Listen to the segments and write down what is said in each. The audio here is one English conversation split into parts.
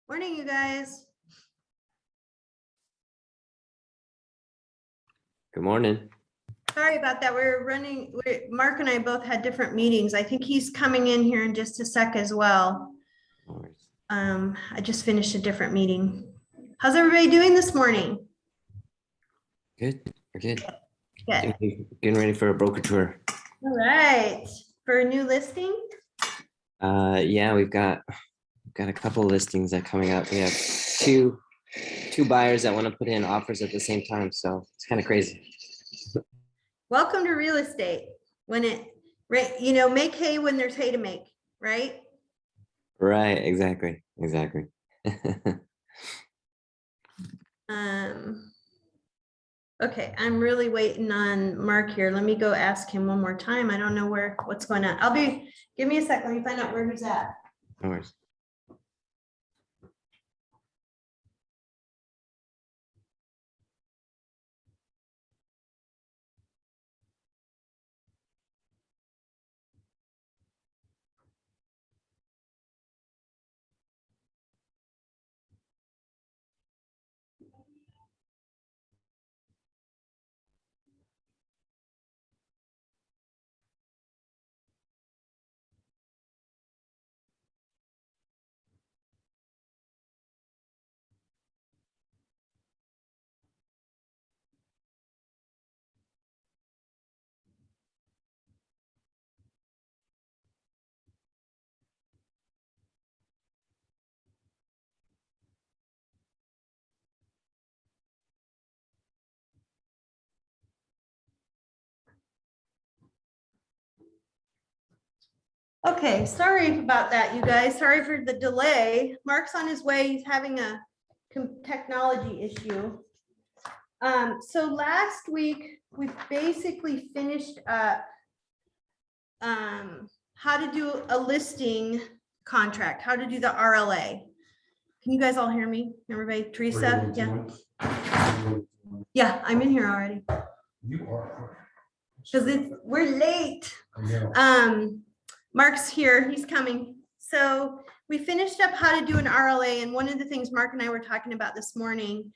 Morning, you guys. Good morning. Sorry about that. Mark and I both had different meetings. I think he's coming in here in just a sec as well. No worries. I just finished a different meeting. How's everybody doing this morning? Good. We're good. Good. Getting ready for a broker tour. All right. For a new listing? Yeah, we've got a couple of listings that are coming up. We have two buyers that want to put in offers at the same time, so it's kind of crazy. Welcome to real estate. Make hay when there's hay to make, right? Right, exactly. Okay, I'm really waiting on Mark here. Let me go ask him one more time. I don't know what's going on. Give me a sec. Let me find out where he's at. No worries. Okay, sorry about that, you guys. Sorry for the delay. Mark's on his way. He's having a technology issue. So last week, we basically finished up how to do a listing contract, how to do the RLA. Can you guys all hear me? Everybody, Teresa? Yeah, I'm in here already. You are. Because we're late. Mark's here, he's coming. So we finished up how to do an RLA, and one of the things Mark and I were talking about this morning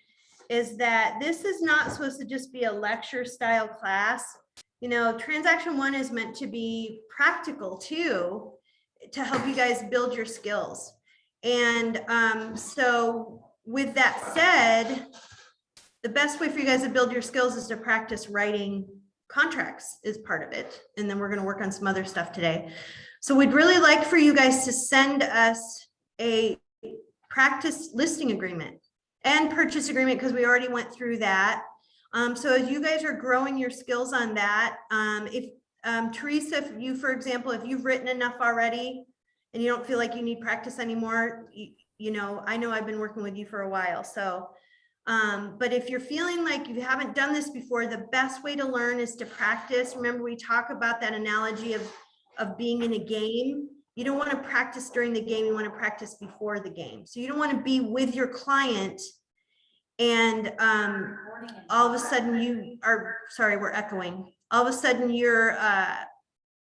is that this is not supposed to just be a lecture style class. You know, TransactionOne is meant to be practical too, to help you guys build your skills. And so with that said, the best way for you guys to build your skills is to practice writing contracts is part of it. And then we're going to work on some other stuff today. So we'd really like for you guys to send us a practice listing agreement and purchase agreement, because we already went through that. So as you guys are growing your skills on that, Teresa, if you, for example, if you've written enough already and you don't feel like you need practice anymore, I know I've been working with you for a while. So but if you're feeling like you haven't done this before, the best way to learn is to practice. Remember, we talk about that analogy of being in a game. You don't want to practice during the game, you want to practice before the game. So you don't want to be with your client and all of a sudden we're echoing. All of a sudden you're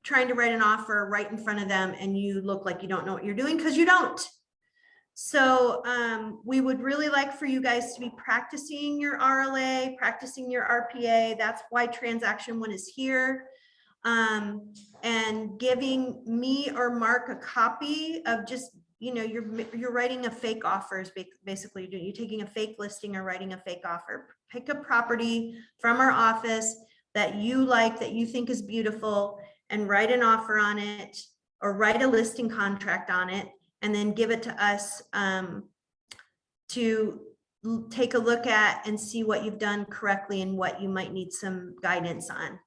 trying to write an offer right in front of them and you look like you don't know what you're doing, because you don't. So we would really like for you guys to be practicing your RLA, practicing your RPA. That's why TransactionOne is here. And giving me or Mark a copy of just, you're writing a fake offer is basically you're taking a fake listing or writing a fake offer. Pick a property from our office that you like, that you think is beautiful, and write an offer on it or write a listing contract on it, and then give it to us to take a look at and see what you've done correctly and what you might need some guidance on.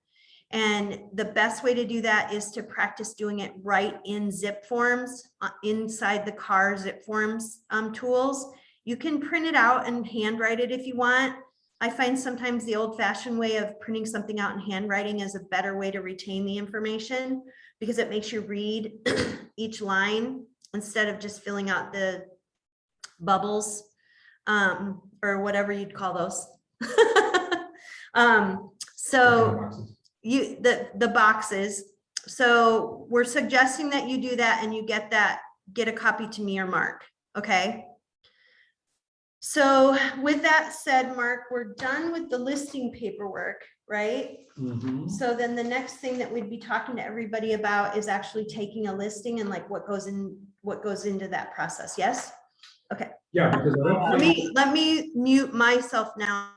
And the best way to do that is to practice doing it right in zip forms, inside the car zip forms tools. You can print it out and handwrite it if you want. I find sometimes the old-fashioned way of printing something out and handwriting is a better way to retain the information, because it makes you read each line instead of just filling out the bubbles or whatever you'd call those. So the boxes. So we're suggesting that you do that and you get a copy to me or Mark. Okay. So with that said, Mark, we're done with the listing paperwork, right? So then the next thing that we'd be talking to everybody about is actually taking a listing and like what goes into that process. Yes? Okay. Yeah, because I don't think. Let me mute myself now.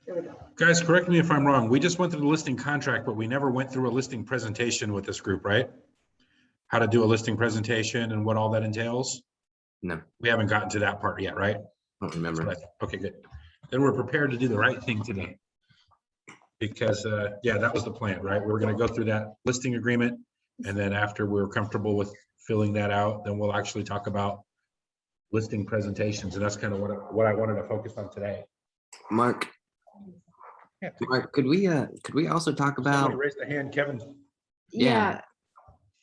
There we go. Guys, correct me if I'm wrong. We just went through the listing contract, but we never went through a listing presentation with this group, right? How to do a listing presentation and what all that entails. No, We haven't gotten to that part yet, right? I don't remember. Okay, good. Then we're prepared to do the right thing today. Because, yeah, that was the plan, right? We were going to go through that listing agreement. And then after we're comfortable with filling that out, then we'll actually talk about listing presentations. And that's kind of what I wanted to focus on today. Mark, Yeah. could we also talk about? Somebody raise the hand, Kevin. Yeah.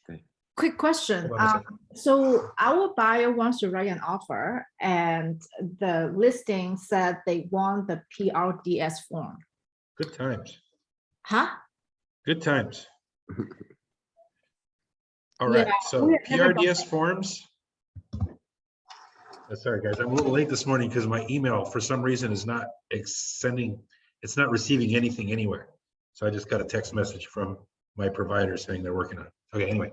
Yeah. Quick question. Hold on a second. So our buyer wants to write an offer and the listing said they want the PRDS form. Good times. Huh? Good times. All right, Yeah, so we have never done PRDS forms. Sorry, guys, I'm a little late this morning because my email for some reason is not sending, it's not receiving anything anywhere. So I just got a text message from my provider saying they're working on it. Okay, anyway.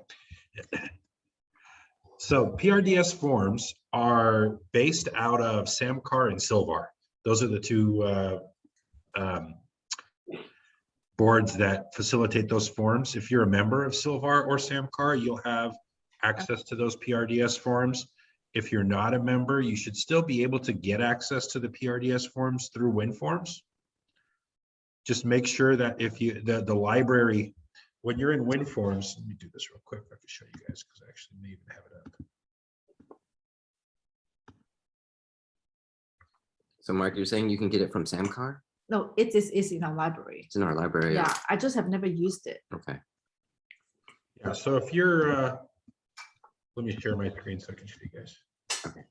So PRDS forms are based out of Samcar and Silvar. Those are the two boards that facilitate those forms. If you're a member of Silvar or Samcar, you'll have access to those PRDS forms. If you're not a member, you should still be able to get access to the PRDS forms through WinForms. Just make sure that if you, the library, when you're in WinForms, let me do this real quick. I can show you guys because I actually may even have it up. So Mark, you're saying you can get it from Samcar? No, it is in our library. It's in our library. Yeah, I just have never used it. Okay. Yeah, so if you're, let me share my screen so I can show you guys. Okay.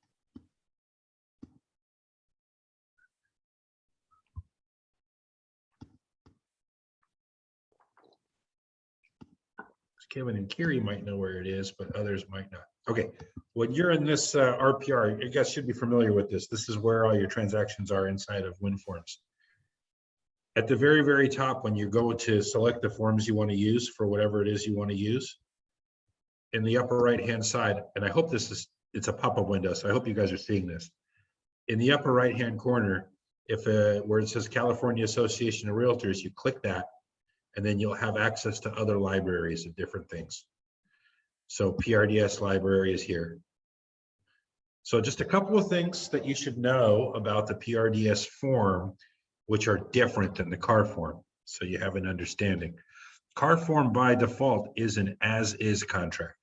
Kevin and Kiri might know where it is, but others might not. Okay, when you're in this RPR, you guys should be familiar with this. This is where all your transactions are inside of WinForms. At the very, very top, when you go to select the forms you want to use for whatever it is you want to use, in the upper right-hand side, and I hope it's a pop-up window, so I hope you guys are seeing this. In the upper right-hand corner, where it says California Association of Realtors, you click that, and then you'll have access to other libraries of different things. So PRDS library is here. So just a couple of things that you should know about the PRDS form, which are different than the CAR form, so you have an understanding. CAR form by default is an as-is contract.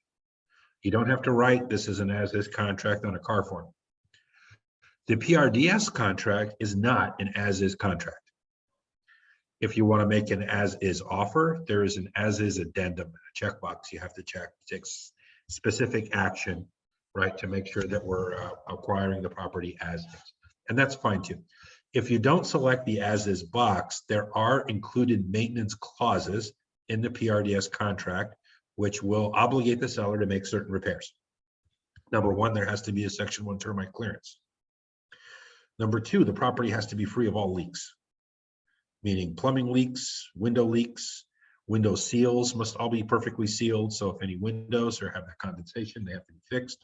You don't have to write this is an as-is contract on a CAR form. The PRDS contract is not an as-is contract. If you want to make an as-is offer, there is an as-is addendum, a checkbox you have to check. It takes specific action, right, to make sure that we're acquiring the property as is. And that's fine too. If you don't select the as-is box, there are included maintenance clauses in the PRDS contract, which will obligate the seller to make certain repairs. Number one, there has to be a Section 1 termite clearance. Number two, the property has to be free of all leaks, meaning plumbing leaks, window seals must all be perfectly sealed. So if any windows or have that condensation, they have to be fixed.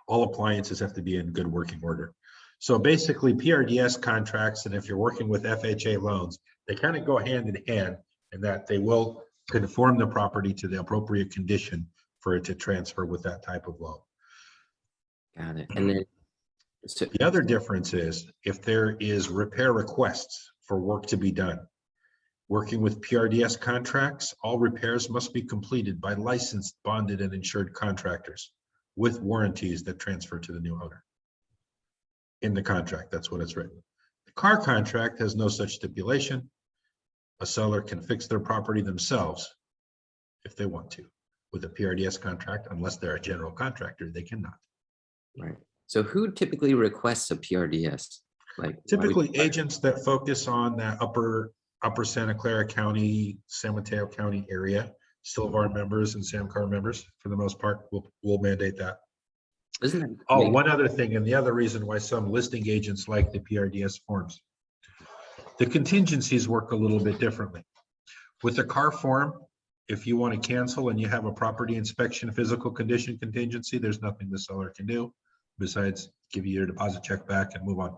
All appliances have to be in good working order. So basically PRDS contracts, and if you're working with FHA loans, they kind of go hand in hand in that they will conform the property to the appropriate condition for it to transfer with that type of loan. Got it. And then so, The other difference is if there is repair requests for work to be done. Working with PRDS contracts, all repairs must be completed by licensed, bonded, and insured contractors with warranties that transfer to the new owner. In the contract, that's what it's written. The CAR contract has no such stipulation. A seller can fix their property themselves if they want to. With a PRDS contract, unless they're a general contractor, they cannot. right. So who typically requests a PRDS? Like Typically agents that focus on that upper Santa Clara County, San Mateo County area, Silvar members and Samcar members, for the most part, we'll mandate that. Isn't that? Oh, one other thing, and the other reason why some listing agents like the PRDS forms. The contingencies work a little bit differently. With the car form, if you want to cancel and you have a property inspection physical condition contingency, there's nothing the seller can do besides give you your deposit check back and move on.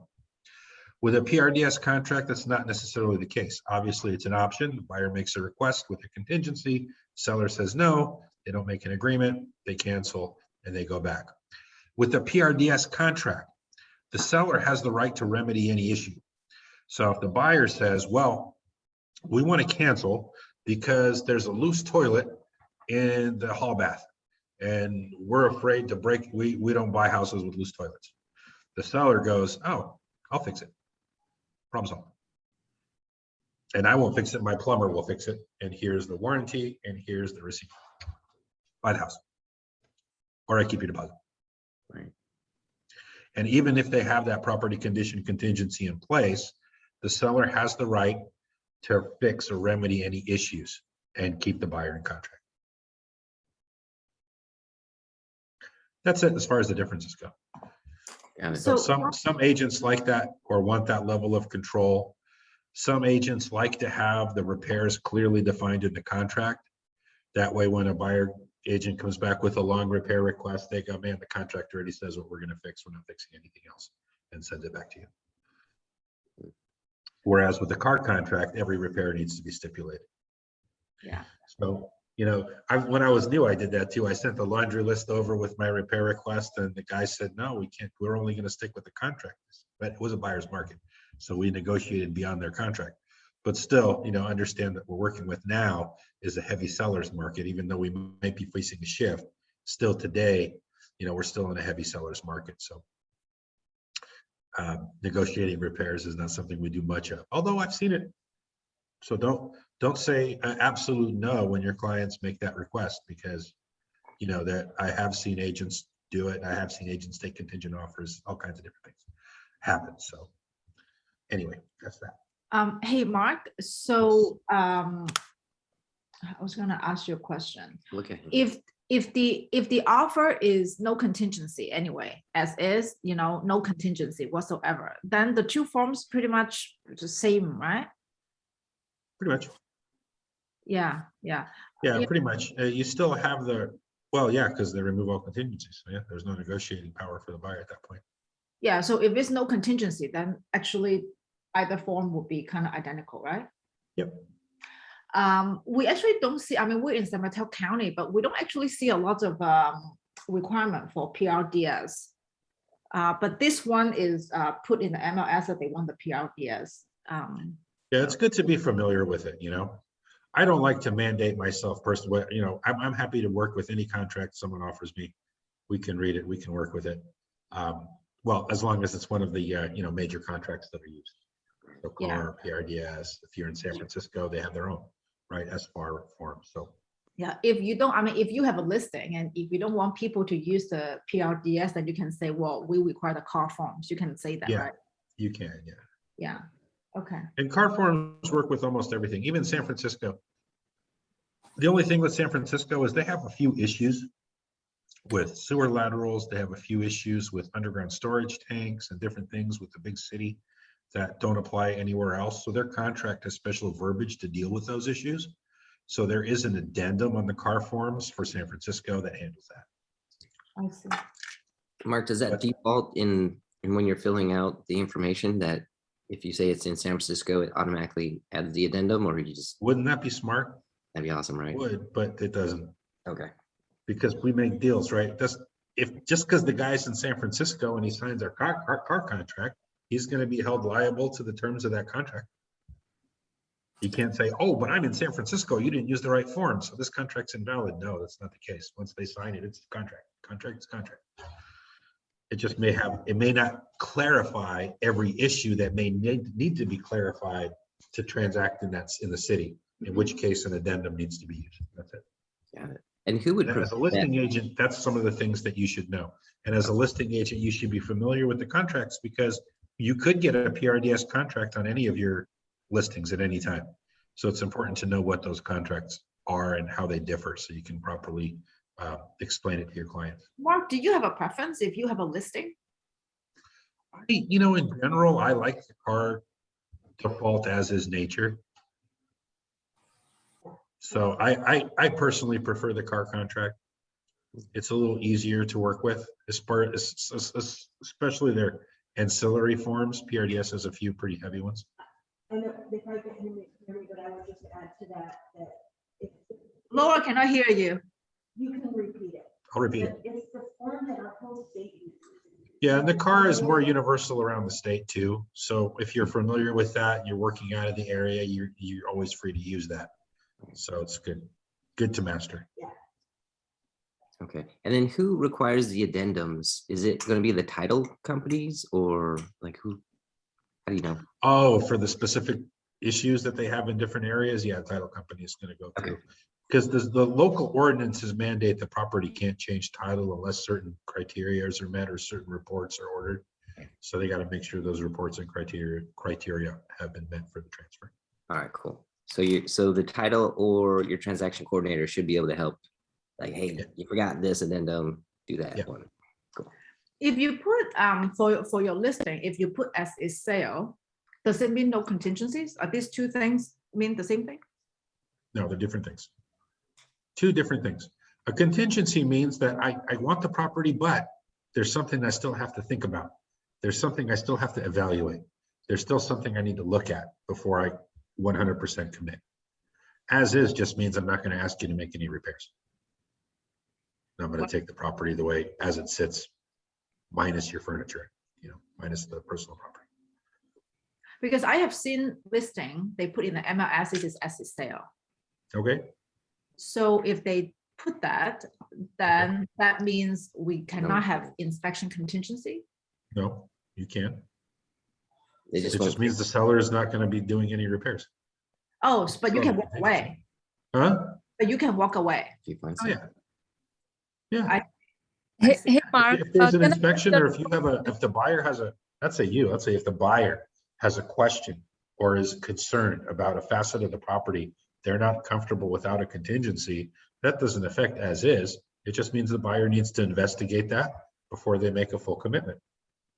With a PRDS contract, that's not necessarily the case. Obviously, it's an option. The buyer makes a request with a contingency. Seller says no, they don't make an agreement, they cancel, and they go back. With the PRDS contract, the seller has the right to remedy any issue. So if the buyer says, well, we want to cancel because there's a loose toilet in the hall bath and we're afraid to break, we don't buy houses with loose toilets. The seller goes, oh, I'll fix it. Problem solved. And I won't fix it, my plumber will fix it. And here's the warranty and here's the receipt. Buy the house. Or I keep your deposit. Right. And even if they have that property condition contingency in place, the seller has the right to fix or remedy any issues and keep the buyer in contract. That's it as far as the differences go. Got it. So So some agents like that or want that level of control. Some agents like to have the repairs clearly defined in the contract. That way, when a buyer agent comes back with a long repair request, they go, man, the contract already says what we're going to fix. We're not fixing anything else, and sends it back to you. Whereas with the car contract, every repair needs to be stipulated. yeah. So, you know, when I was new, I did that too. I sent the laundry list over with my repair request, and the guy said, no, we can't. We're only going to stick with the contract. But it was a buyer's market. So we negotiated beyond their contract. But still, you know, understand that we're working with now is a heavy seller's market, even though we might be facing a shift. Still today, you know, we're still in a heavy seller's market. So negotiating repairs is not something we do much of, although I've seen it. So don't say an absolute no when your clients make that request, because you know that I have seen agents do it. I have seen agents take contingent offers, all kinds of different things happen. So anyway, that's that. Hey, Mark, so I was gonna ask you a question. Look at him. If the offer is no contingency anyway, as is, you know, no contingency whatsoever, then the two forms pretty much the same, right? Pretty much. Yeah. Yeah, Yeah. pretty much. You still have the, well, yeah, because they remove all contingencies. So yeah, there's no negotiating power for the buyer at that point. Yeah, so if it's no contingency, then actually either form would be kind of identical, right? Yep. We actually don't see, I mean, we're in San Mateo County, but we don't actually see a lot of requirement for PRDS. But this one is put in the MLS that they want the PRDS. Yeah, it's good to be familiar with it, you know. I don't like to mandate myself personally, you know, I'm happy to work with any contract someone offers me. We can read it, we can work with it. Well, as long as it's one of the, you know, major contracts that are used. So Clara, PRDS, if you're in San Francisco, they have their own, right, SFAR form, so. Yeah, if you don't, I mean, if you have a listing and if you don't want people to use the PRDS, then you can say, well, we require the car forms. You can say that, Yeah, right? you can, yeah. Yeah, okay. And car forms work with almost everything, even San Francisco. The only thing with San Francisco is they have a few issues with sewer laterals. They have a few issues with underground storage tanks and different things with the big city that don't apply anywhere else. So their contract has special verbiage to deal with those issues. So there is an addendum on the car forms for San Francisco that handles that. I see. Mark, does that default in when you're filling out the information that if you say it's in San Francisco, it automatically adds the addendum, or you just, Wouldn't that be smart? that'd be awesome, right? Would, but it doesn't, Okay. because we make deals, right? Just because the guy's in San Francisco and he signs our car contract, he's going to be held liable to the terms of that contract. You can't say, oh, but I'm in San Francisco, you didn't use the right form, so this contract's invalid. No, that's not the case. Once they sign it, it's a contract. Contract is contract. It just may not clarify every issue that may need to be clarified to transact in the city, in which case an addendum needs to be used. That's it. Got it. And who would And as a listing agent, that's some of the things that you should know. And as a listing agent, you should be familiar with the contracts, because you could get a PRDS contract on any of your listings at any time. So it's important to know what those contracts are and how they differ, so you can properly explain it to your clients. Mark, do you have a preference if you have a listing? In general, I like the car default as is nature. So I personally prefer the car contract. It's a little easier to work with, especially their ancillary forms. PRDS has a few pretty heavy ones. I know they probably can't hear me, but I would just add to that, that if Laura, can I hear you? you can repeat it. I'll repeat it. But it's the form that our whole state uses. Yeah, and the car is more universal around the state too. So if you're familiar with that, you're working out of the area, you're always free to use that. So it's good to master. Okay, and then who requires the addendums? Is it going to be the title companies or like who? How do you know? Oh, for the specific issues that they have in different areas, yeah, title company is going to go through. Because the local ordinances mandate the property can't change title unless certain criteria are met or certain reports are ordered. So they got to make sure those reports and criteria have been met for the transfer. All right, cool. So the title or your transaction coordinator should be able to help. Like, hey, you forgot this addendum, do that. Yeah. One. Cool. If you put for your listing, if you put as is sale, does it mean no contingencies? Are these two things mean the same thing? No, they're different things. Two different things. A contingency means that I want the property, but there's something I still have to think about. There's something I still have to evaluate. There's still something I need to look at before I 100% commit. As is just means I'm not going to ask you to make any repairs. I'm going to take the property the way as it sits, minus your furniture, minus the personal property. Because I have seen listing, they put in the MLS, it is as is sale. Okay. So if they put that, then that means we cannot have inspection contingency. No, you can't. They It just just means the seller is not going to be doing any repairs. Oh, but you can walk away. Huh? But you can walk away. if you find Oh, something. yeah. Yeah. Hey, Mark, If there's an can I- inspection or if the buyer has let's say if the buyer has a question or is concerned about a facet of the property, they're not comfortable without a contingency, that doesn't affect as is. It just means the buyer needs to investigate that before they make a full commitment.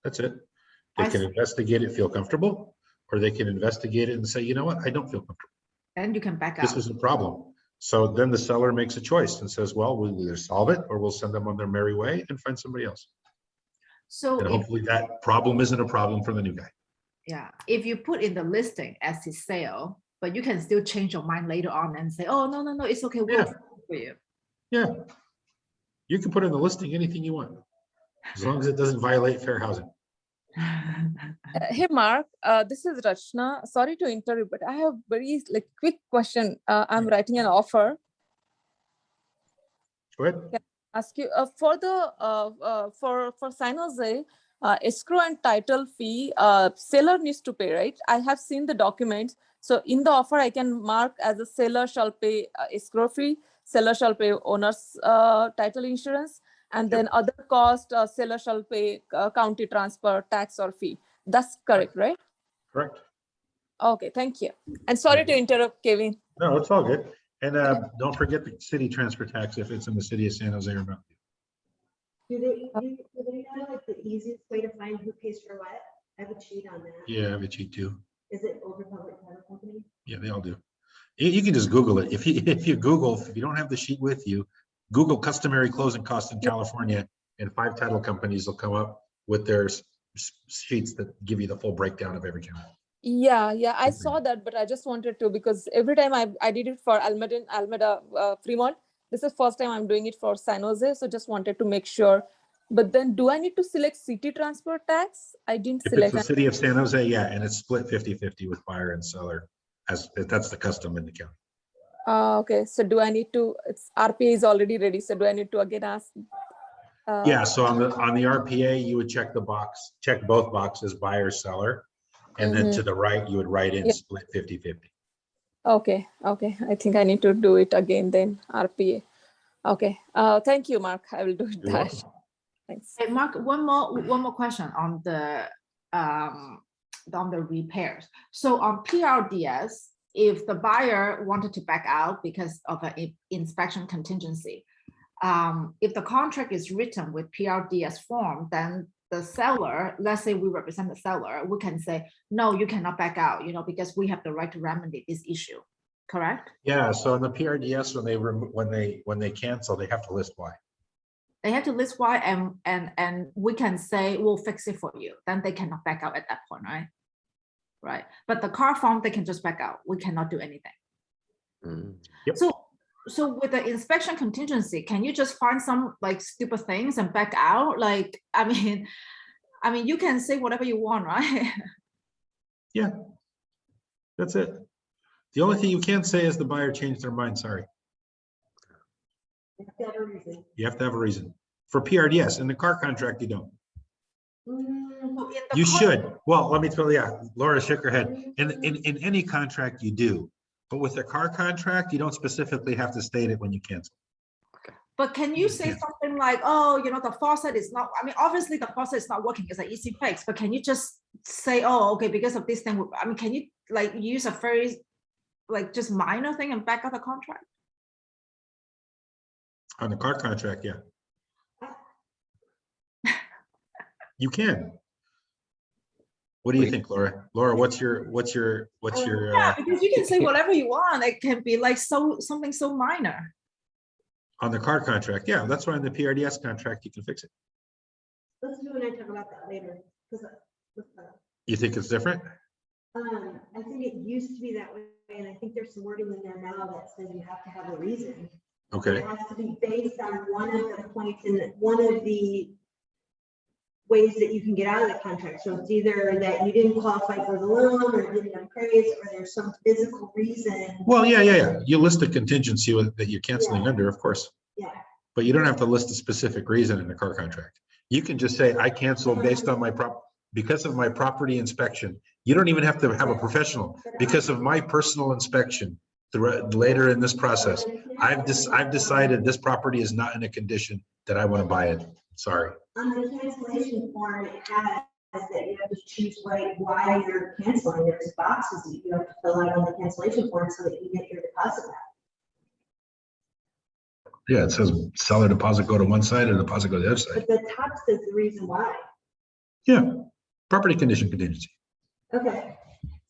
That's it. They can investigate it, feel comfortable, or they can investigate it and say, you know what, I don't feel comfortable. Then you can back This out. is a problem. So then the seller makes a choice and says, well, we'll either solve it or we'll send them on their merry way and find somebody else. So And if, hopefully that problem isn't a problem for the new guy. yeah, if you put in the listing as is sale, but you can still change your mind later on and say, oh, no, it's okay. We'll Yeah. fix it for you. Yeah. You can put in the listing anything you want, as long as it doesn't violate fair housing. Hey, Mark, this is Rachna. Sorry to interrupt, but I have very quick question. I'm writing an offer. Go ahead. Ask you for the for San Jose escrow and title fee. Seller needs to pay, right? I have seen the documents. So in the offer, I can mark as a seller shall pay escrow fee. Seller shall pay owner's title insurance. And then other cost, seller shall pay county transfer, tax or fee. That's correct, right? Correct. Okay, thank you. And sorry to interrupt, Kevin. No, it's all good. And don't forget the city transfer tax if it's in the city of San Jose or Mountain View. Do they know like the easiest way to find who pays for what? I have a cheat on that. Yeah, I have a cheat too. Is it over public title company? Yeah, they all do. You can just Google it. If you Google, if you don't have the sheet with you, Google customary closing costs in California, and 5 title companies will come up with their sheets that give you the full breakdown of every county. Yeah, I saw that, but I just wanted to, because every time I did it for Alameda, Fremont. This is first time I'm doing it for San Jose, so just wanted to make sure. But then do I need to select city transfer tax? I didn't If select. it's the city of San Jose, yeah, and it's split 50-50 with buyer and seller, as that's the custom in the county. Okay, so do I need to, it's RPA is already ready, so do I need to again ask? Yeah, so on the RPA, you would check both boxes, buyer, seller, and then to the right, you would write in split 50-50. Okay, I think I need to do it again then, RPA. Okay, thank you, Mark. I will do it. You're welcome. Thanks. Hey, Mark, one more question on the repairs. So on PRDS, if the buyer wanted to back out because of an inspection contingency, if the contract is written with PRDS form, then the seller, let's say we represent the seller, we can say, no, you cannot back out, because we have the right to remedy this issue, correct? Yeah, so in the PRDS, when they cancel, they have to list why. They have to list why, and we can say, we'll fix it for you. Then they cannot back out at that point, right? Right, but the car form, they can just back out. We cannot do anything. Mm. Yep. So with the inspection contingency, can you just find some like stupid things and back out? Like, I mean, you can say whatever you want, right? Yeah, that's it. The only thing you can't say is the buyer changed their mind, sorry. You have to have a reason. For PRDS, in the car contract, you don't. You should. Well, let me tell you, yeah, Laura shook her head. In any contract you do, but with a car contract, you don't specifically have to state it when you cancel. But can you say something like, oh, the faucet is not, obviously the faucet is not working, it's an easy fix, but can you just say, oh, okay, because of this thing, can you like use a very, like just minor thing and back out the contract? On the car contract, yeah. You can. What do you think, Laura? Laura, what's your Yeah, because you can say whatever you want. It can be like something so minor. on the car contract? Yeah, that's why in the PRDS contract, you can fix it. Let's do and I talk about that later. You think it's different? I think it used to be that way, and I think there's some wording in there now that says you have to have a reason. Okay, It has to be based on one of the points in one of the ways that you can get out of the contract. So it's either that you didn't qualify for the loan or didn't appraise, or there's some physical reason. well, yeah. You list the contingency that you're canceling under, of course, Yeah. but you don't have to list a specific reason in the car contract. You can just say, I canceled based on because of my property inspection. You don't even have to have a professional. Because of my personal inspection later in this process, I've decided this property is not in a condition that I want to buy it. Sorry. On the cancellation form, it has that you have to choose why you're canceling. There's boxes that you have to fill out on the cancellation form so that you get your deposit back. Yeah, it says seller deposit go to one side and deposit go to the other side. But the top says the reason why. Yeah, property condition contingency. Okay.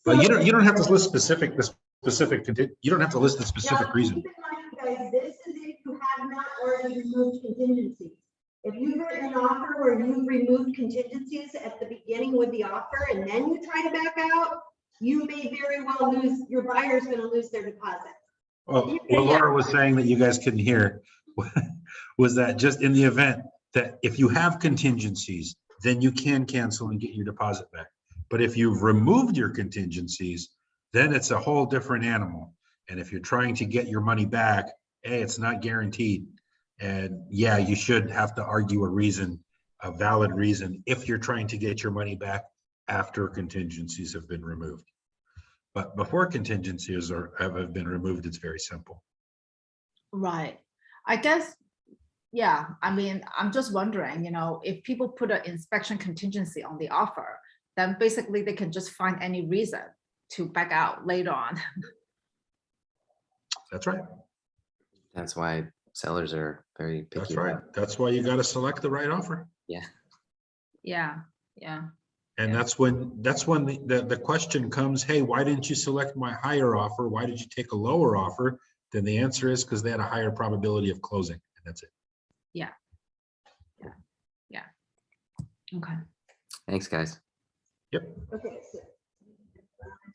But you don't have to list you don't have to list the specific Now, reason. keep in mind, guys, this is if you have not already removed contingencies. If you've written an offer where you've removed contingencies at the beginning with the offer and then you try to back out, you may very well lose, your buyer's going to lose their deposit. Well, what Laura was saying that you guys couldn't hear was that just in the event that if you have contingencies, then you can cancel and get your deposit back. But if you've removed your contingencies, then it's a whole different animal. And if you're trying to get your money back, hey, it's not guaranteed. And yeah, you should have to argue a valid reason, if you're trying to get your money back after contingencies have been removed. But before contingencies have been removed, it's very simple. Right. I guess, yeah, I'm just wondering, if people put an inspection contingency on the offer, then basically they can just find any reason to back out later on. That's right. That's why sellers are very picky. That's right. That's why you got to select the right offer. Yeah. Yeah. And that's when the question comes, hey, why didn't you select my higher offer? Why did you take a lower offer? Then the answer is because they had a higher probability of closing, and that's it. Yeah. Okay. Thanks, guys. Yep. Okay. So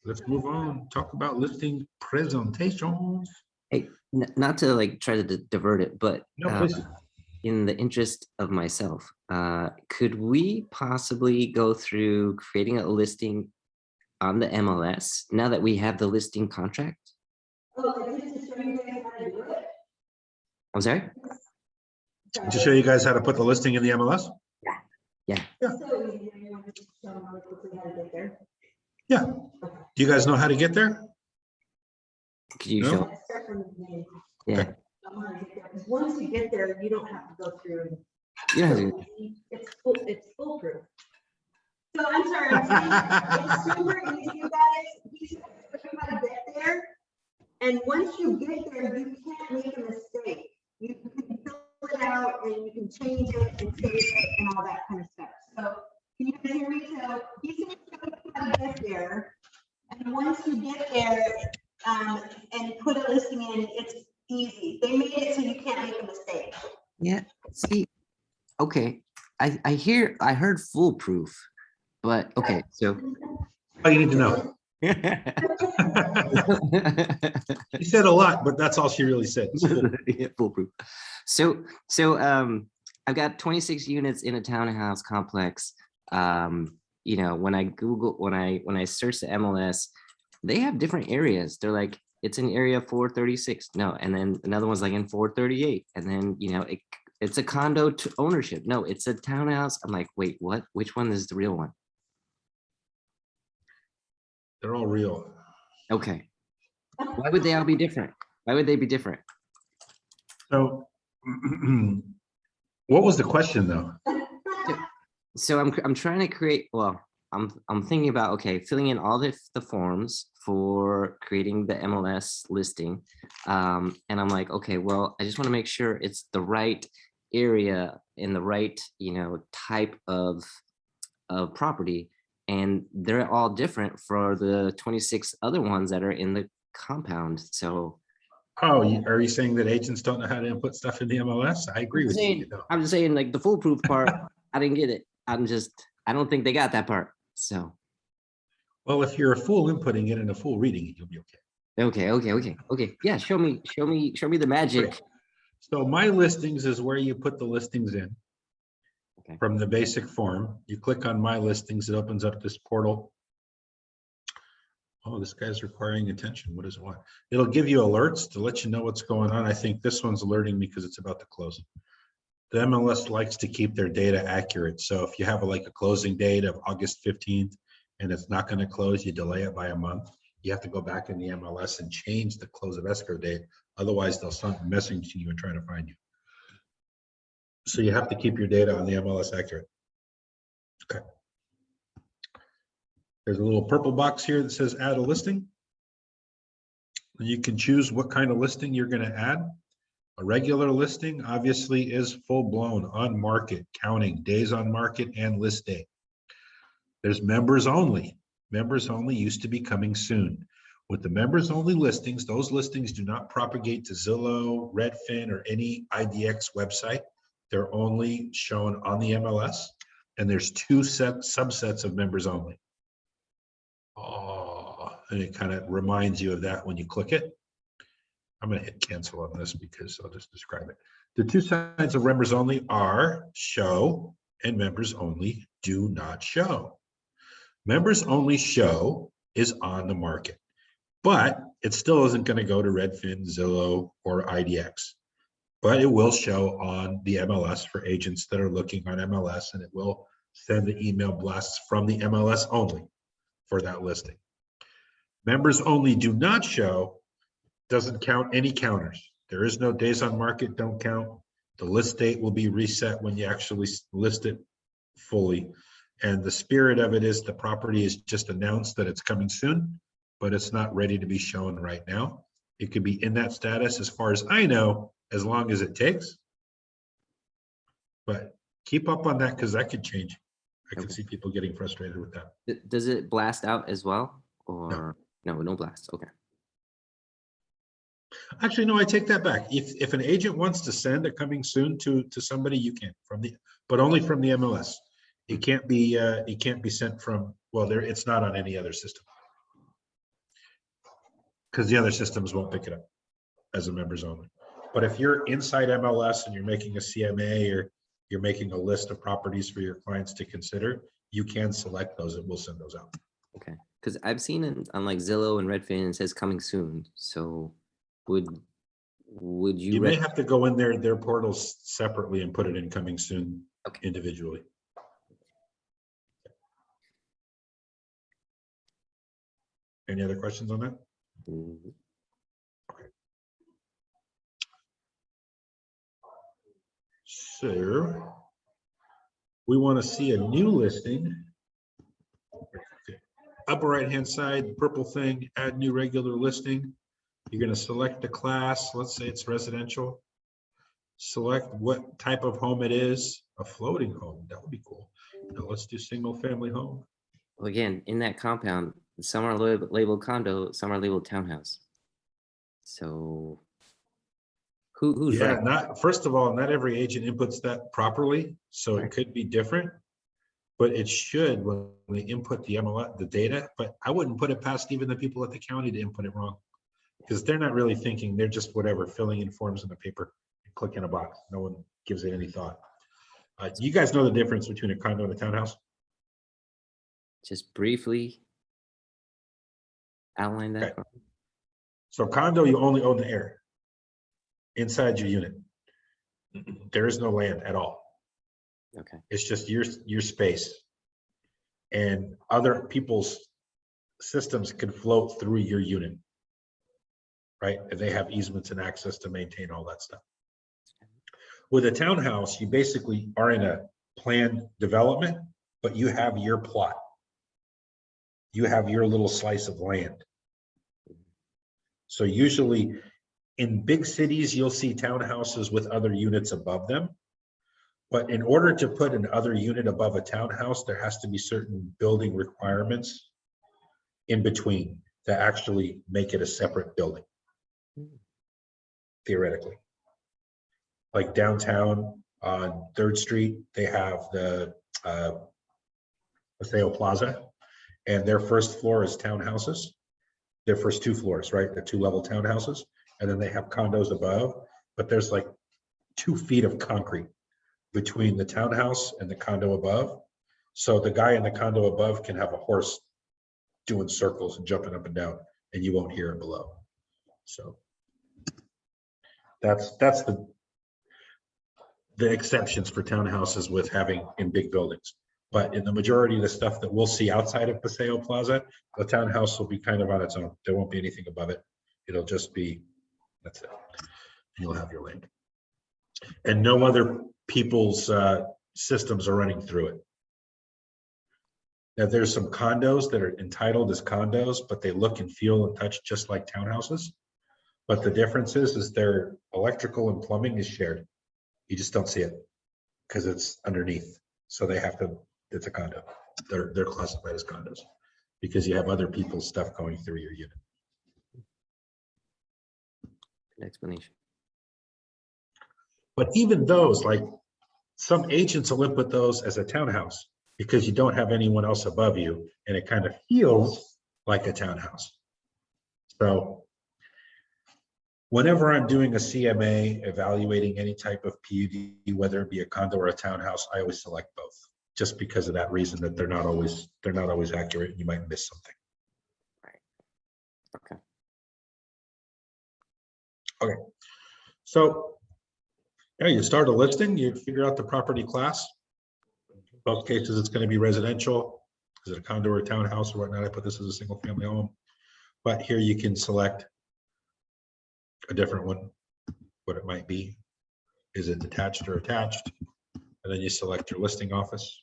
Let's move on. Talk about listing presentations. Hey, not to like try to divert it, but No, please. in the interest of myself, could we possibly go through creating a listing on the MLS now that we have the listing contract? I'm sorry? To show you guys how to put the listing in the MLS? Yeah. Yeah. Do you guys know how to get there? Could you No? show? Yeah. Okay. Once you get there, you don't have to go through. You don't have to. It's foolproof. So I'm sorry, it's super easy, you guys. He's how to get there. there. And once you get there, you can't make a mistake. You can fill it out and you can change it and save it and all that kind of stuff. So can you guys hear me? So he's going to show you how to get there. And once you get there and put a listing in, it's easy. They made it so you can't make a mistake. Yeah, see, okay, I heard foolproof, but okay, so. All you need to know. She said a lot, but that's all she really said. Yeah, foolproof. So I've got 26 units in a townhouse complex. You know, when I Google, when I search the MLS, they have different areas. They're like, it's in area 436. No, and then another one's like in 438. And then, you know, it's a condo to ownership. No, it's a townhouse. I'm like, wait, what? Which one is the real one? They're all real. Okay. Why would they all be different? Why would they be different? So what was the question though? So I'm trying to create, well, I'm thinking about, okay, filling in all the forms for creating the MLS listing. And I'm like, okay, well, I just want to make sure it's the right area in the right, you know, type of property. And they're all different for the 26 other ones that are in the compound. So Oh, are you saying that agents don't know how to input stuff in the MLS? I agree with you. I'm just saying, like, the foolproof part, I didn't get it. I don't think they got that part. So Well, if you're a fool inputting it and a fool reading it, you'll be okay. okay. Yeah, show me the magic. Okay. So my listings is where you put the listings in. Okay. From the basic form. You click on my listings, it opens up this portal. Oh, this guy's requiring attention. What does it want? It'll give you alerts to let you know what's going on. I think this one's alerting me because it's about to close. The MLS likes to keep their data accurate. So if you have like a closing date of August 15th and it's not going to close, you delay it by a month. You have to go back in the MLS and change the close of escrow date. Otherwise, they'll start messaging you and trying to find you. So you have to keep your data on the MLS accurate. Okay. There's a little purple box here that says add a listing. And you can choose what kind of listing you're going to add. A regular listing obviously is full blown on market, counting days on market and list date. There's members only. Members only used to be coming soon. With the members only listings, those listings do not propagate to Zillow, Redfin, or any IDX website. They're only shown on the MLS, and there's two subsets of members only. Oh, and it kind of reminds you of that when you click it. I'm going to hit cancel on this because I'll just describe it. The two sides of members only are show and members only do not show. Members only show is on the market, but it still isn't going to go to Redfin, Zillow, or IDX. But it will show on the MLS for agents that are looking on MLS, and it will send the email blasts from the MLS only for that listing. Members only do not show doesn't count any counters. There is no days on market, don't count. The list date will be reset when you actually list it fully. And the spirit of it is the property is just announced that it's coming soon, but it's not ready to be shown right now. It could be in that status, as far as I know, as long as it takes. But keep up on that because that could change. I can see people getting frustrated with that. Does it blast out as well? Or no blast. Okay. Actually, no, I take that back. If an agent wants to send a coming soon to somebody, you can but only from the MLS. It can't be sent from, well, it's not on any other system. Because the other systems won't pick it up as a members only. But if you're inside MLS and you're making a CMA or you're making a list of properties for your clients to consider, you can select those and we'll send those out. Okay. Because I've seen it on like Zillow and Redfin, it says coming soon. So would you may have to go in their portals separately and put it in coming soon individually. Any other questions on that? Mm-hmm. Okay. So we want to see a new listing. upper right-hand side, the purple thing, add new regular listing. You're gonna select the class, let's say it's residential. Select what type of home it is, a floating home, that would be cool. Now let's do single family home. Well, again, in that compound, some are labeled condo, some are labeled townhouse. So who's Yeah, right? not, first of all, not every agent inputs that properly, so it Right. could be different. But it should when they input the MLS, the data, but I wouldn't put it past even the people at the county to input it wrong. Because they're not really thinking, they're just whatever, filling in forms in the paper, clicking a box. No one gives it any thought. You guys know the difference between a condo and a townhouse? Just briefly outline that. Okay. So condo, you only own the air inside your unit. There is no land at all. Okay. It's just your space. And other people's systems can float through your unit. Right? And they have easements and access to maintain all that stuff. With a townhouse, you basically are in a planned development, but you have your plot. You have your little slice of land. So usually in big cities, you'll see townhouses with other units above them. But in order to put an other unit above a townhouse, there has to be certain building requirements in between to actually make it a separate building, theoretically. Like downtown on 3rd Street, they have the Paseo Plaza, and their first floor is townhouses. Their first 2 floors, right? They're 2-level townhouses, and then they have condos above, but there's like 2 feet of concrete between the townhouse and the condo above. So the guy in the condo above can have a horse doing circles and jumping up and down, and you won't hear it below. So that's the exceptions for townhouses with having in big buildings. But in the majority of the stuff that we'll see outside of Paseo Plaza, the townhouse will be kind of on its own. There won't be anything above it. It'll just be, that's it. You'll have your land. And no other people's systems are running through it. Now there's some condos that are entitled as condos, but they look and feel and touch just like townhouses. But the difference is their electrical and plumbing is shared. You just don't see it because it's underneath. So they have to, it's a condo. They're classified as condos because you have other people's stuff going through your unit. Good explanation. But even those, like some agents will input those as a townhouse because you don't have anyone else above you and it kind of feels like a townhouse. So whenever I'm doing a CMA, evaluating any type of PUD, whether it be a condo or a townhouse, I always select both, just because of that reason that they're not always accurate. And you might miss something. Okay. Okay. So yeah, you start a listing, you figure out the property class. In both cases, it's going to be residential. Is it a condo or a townhouse or whatnot? I put this as a single family home, but here you can select a different one, what it might be. Is it detached or attached? And then you select your listing office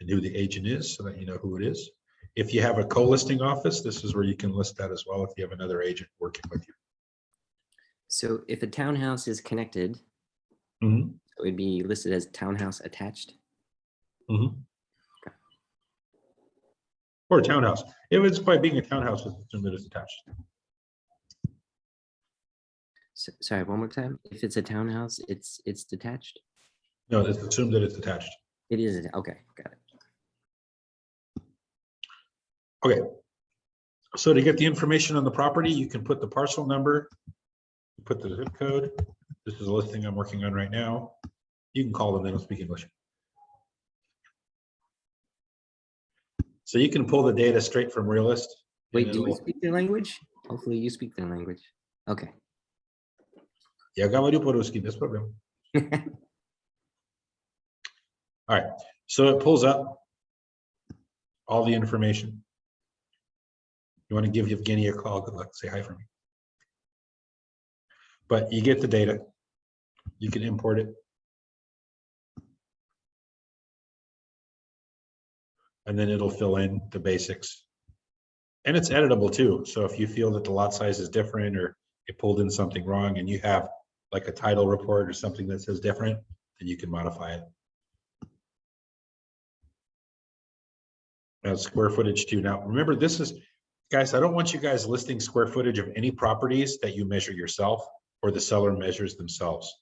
and who the agent is so that you know who it is. If you have a co-listing office, this is where you can list that as well if you have another agent working with you. So if a townhouse is connected, Mhm. it would be listed as townhouse attached. Mhm. Or a townhouse. If it's by being a townhouse, it's assumed that it's attached. So, sorry, one more time. If it's a townhouse, it's detached. No, it's assumed that it's attached. It is. Okay, got it. Okay. So to get the information on the property, you can put the parcel number, put the zip code. This is a listing I'm working on right now. You can call them, they don't speak English. So you can pull the data straight from Realist. Wait, do you speak their language? Hopefully you speak their language. Okay. Я говорю по-русски, без проблем. All right, so it pulls up all the information. You want to give Evgeny a call, good luck, say hi for me. But you get the data, you can import it. and then it'll fill in the basics. And it's editable too. So if you feel that the lot size is different or it pulled in something wrong and you have like a title report or something that says different, then you can modify it. Now square footage too. Now remember, this is, guys, I don't want you guys listing square footage of any properties that you measure yourself or the seller measures themselves.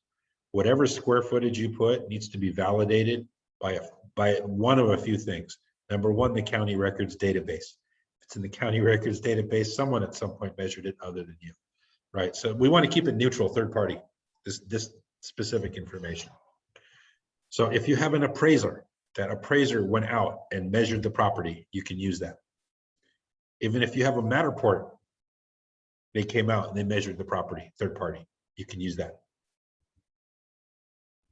Whatever square footage you put needs to be validated by one of a few things. Number one, the county records database. If it's in the county records database, someone at some point measured it other than you, right? So we want to keep it neutral, third party, this specific information. So if you have an appraiser, that appraiser went out and measured the property, you can use that. Even if you have a Matterport, they came out and they measured the property, third party, you can use that.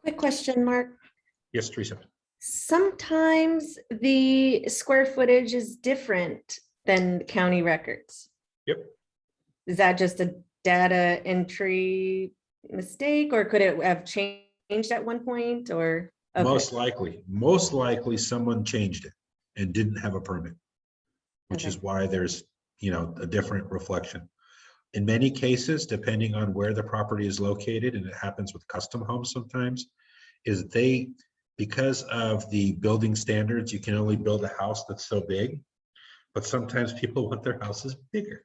Quick question, Mark. Yes, Teresa. Sometimes the square footage is different than county records. Yep. Is that just a data entry mistake, or could it have changed at one point, or? Okay. Most likely someone changed it and didn't have a permit, which Okay. is why there's, you know, a different reflection. In many cases, depending on where the property is located, and it happens with custom homes sometimes, is because of the building standards, you can only build a house that's so big, but sometimes people want their houses bigger.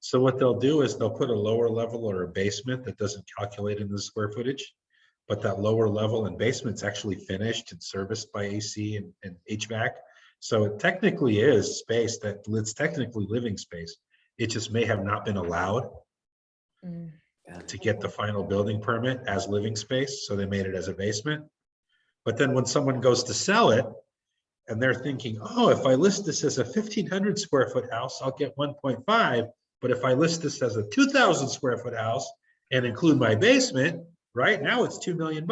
So what they'll do is they'll put a lower level or a basement that doesn't calculate into the square footage, but that lower level and basement's actually finished and serviced by AC and HVAC. So it technically is space it's technically living space. It just may have not been allowed to get the final building permit as living space. So they made it as a basement. But then when someone goes to sell it and they're thinking, oh, if I list this as a 1,500 square foot house, I'll get 1.5. But if I list this as a 2,000 square foot house and include my basement, right now it's $2 million.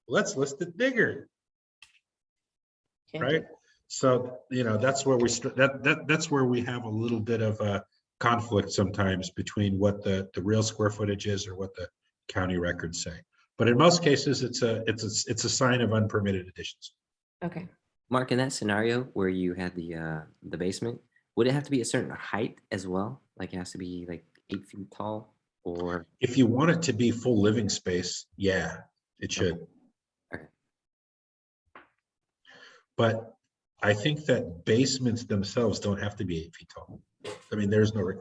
Let's list it bigger. Okay. Right. So, you know, that's where that's where we have a little bit of a conflict sometimes between what the real square footage is or what the county records say. But in most cases, it's a sign of unpermitted additions. Okay. Mark, in that scenario where you had the basement, would it have to be a certain height as well? Like it has to be like 8 feet tall, or? If you want it to be full living space, yeah, it should. Okay. But I think that basements themselves don't have to be 8 feet tall. I mean, there's no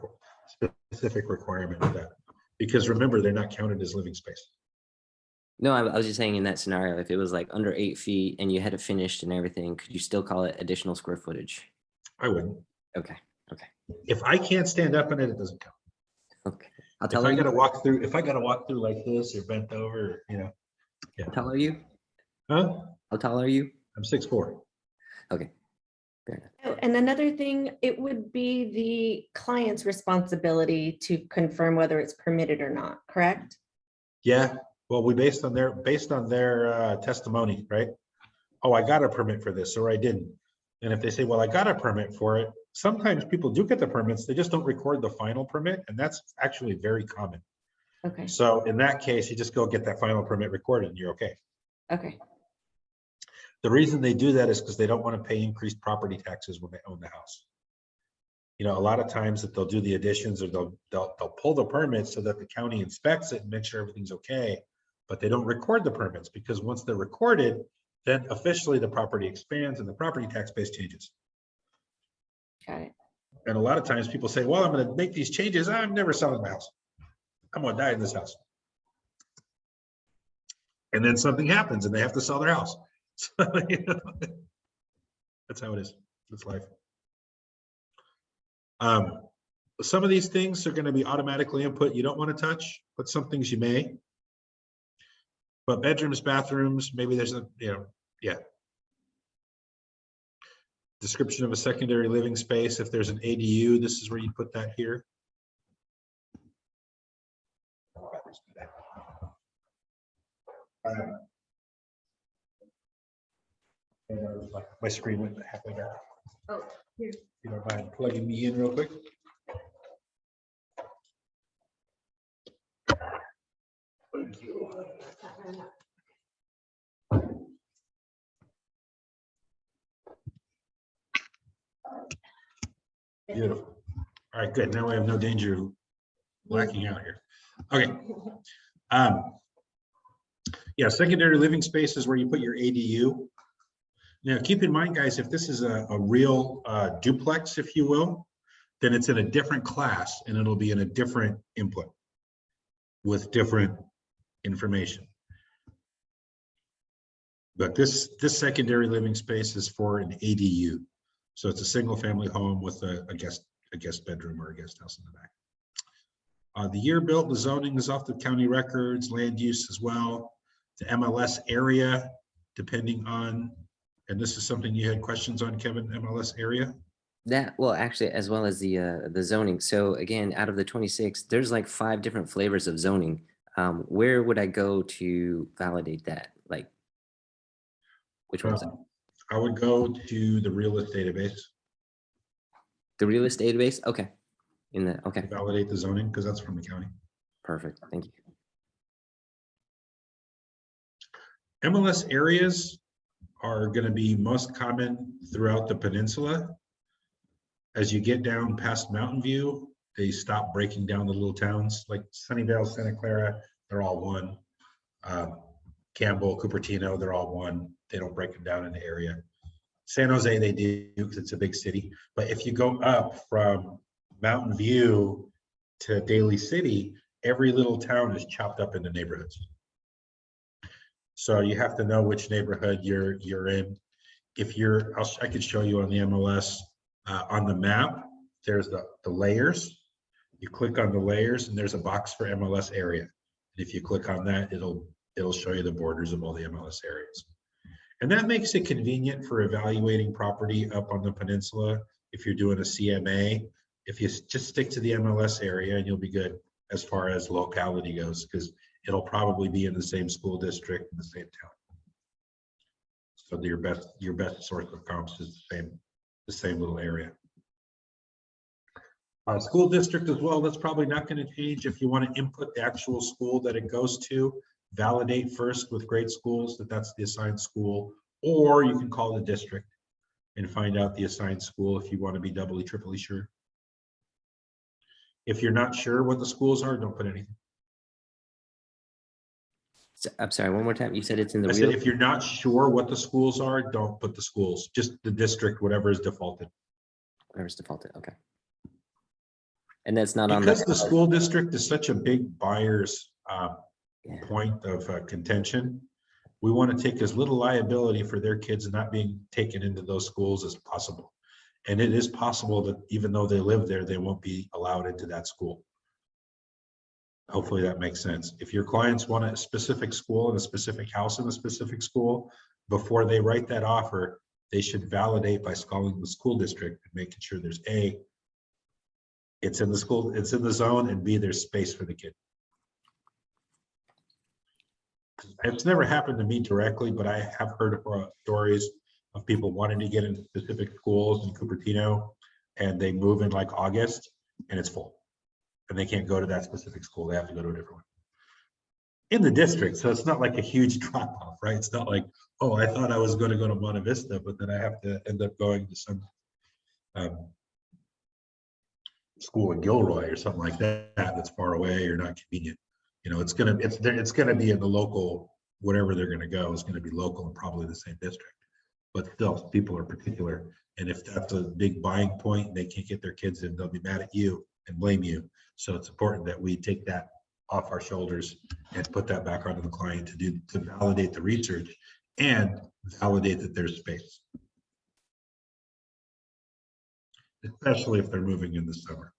specific requirement of that, because remember, they're not counted as living space. No, I was just saying in that scenario, if it was like under 8 feet and you had it finished and everything, could you still call it additional square footage? I wouldn't. Okay. Okay. If I can't stand up in it, it doesn't count. Okay. How If tall I are gotta you? walk through, like this or bent over, you know. Yeah. How tall are you? Huh? How tall are you? I'm 6'4". Okay. Fair enough. Oh, and another thing, it would be the client's responsibility to confirm whether it's permitted or not, correct? Yeah. Well, we based on their testimony, right? Oh, I got a permit for this, or I didn't. And if they say, well, I got a permit for it, sometimes people do get the permits, they just don't record the final permit, and that's actually very common. Okay. So in that case, you just go get that final permit recorded and you're okay. Okay. The reason they do that is because they don't want to pay increased property taxes when they own the house. You know, a lot of times that they'll do the additions or they'll pull the permits so that the county inspects it and make sure everything's okay, but they don't record the permits, because once they're recorded, then officially the property expands and the property tax base changes. Got it. And a lot of times people say, well, I'm going to make these changes. I'm never selling my house. I'm going to die in this house. And then something happens and they have to sell their house. So, you know, that's how it is. That's life. Some of these things are going to be automatically input. You don't want to touch, but some things you may. But bedrooms, bathrooms, maybe there's a, you know, yeah. Description of a secondary living space. If there's an ADU, this is where you put that here. My screen went halfway down. Oh, here. You don't mind plugging me in real quick? Thank you. Beautiful. All right, good. Now we have no danger of blacking out here. Okay. Yeah, secondary living space is where you put your ADU. Now, keep in mind, guys, if this is a real duplex, if you will, then it's in a different class and it'll be in a different input with different information. But this secondary living space is for an ADU. So it's a single family home with a guest bedroom or a guest house in the back. The year built, the zoning is off the county records, land use as well. The MLS area, depending on, and this is something you had questions on, Kevin, MLS area? That, well, actually, as well as the zoning. So again, out of the 26, there's like 5 different flavors of zoning. Where would I go to validate that? Like, which one's that? I would go to the real estate database, The real estate database? Okay. Okay, validate the zoning, because that's from the county. perfect. Thank you. MLS areas are going to be most common throughout the peninsula. As you get down past Mountain View, they stop breaking down the little towns like Sunnyvale, Santa Clara, they're all one. Campbell, Cupertino, they're all one. They don't break them down in the area. San Jose, they do because it's a big city. But if you go up from Mountain View to Daly City, every little town is chopped up into neighborhoods. So you have to know which neighborhood you're in. If you're, I could show you on the MLS, on the map, there's the layers. You click on the layers and there's a box for MLS area. And if you click on that, it'll show you the borders of all the MLS areas. And that makes it convenient for evaluating property up on the peninsula. If you're doing a CMA, if you just stick to the MLS area, and you'll be good as far as locality goes, because it'll probably be in the same school district in the same town. So your best source of comps is the same little area. School district as well, that's probably not going to change. If you want to input the actual school that it goes to, validate first with grade schools that that's the assigned school, or you can call the district and find out the assigned school if you want to be doubly, triply sure. If you're not sure what the schools are, don't put anything. So, I'm sorry, one more time. You said it's in the I real. said, if you're not sure what the schools are, don't put the schools, just the district, whatever is defaulted. Whatever's defaulted. Okay. And that's not on Because the school district is such a big buyer's Yeah. point of contention, we want to take as little liability for their kids not being taken into those schools as possible. And it is possible that even though they live there, they won't be allowed into that school. Hopefully that makes sense. If your clients want a specific school and a specific house in a specific school, before they write that offer, they should validate by calling the school district and making sure there's A, it's in the school, it's in the zone, and B, there's space for the kid. It's never happened to me directly, but I have heard of stories of people wanting to get into specific schools in Cupertino, and they move in like August and it's full. And they can't go to that specific school. They have to go to a different one. In the district, so it's not like a huge drop off, right? It's not like, oh, I thought I was going to go to Monte Vista, but then I have to end up going to some school in Gilroy or something like that that's far away or not convenient. You know, it's gonna be in the local, whatever they're gonna go is gonna be local and probably the same district. But still, people are particular, and if that's a big buying point, they can't get their kids in, they'll be mad at you and blame you. So it's important that we take that off our shoulders and put that back onto the client to validate the research and validate that there's space. Especially if they're moving in the summer.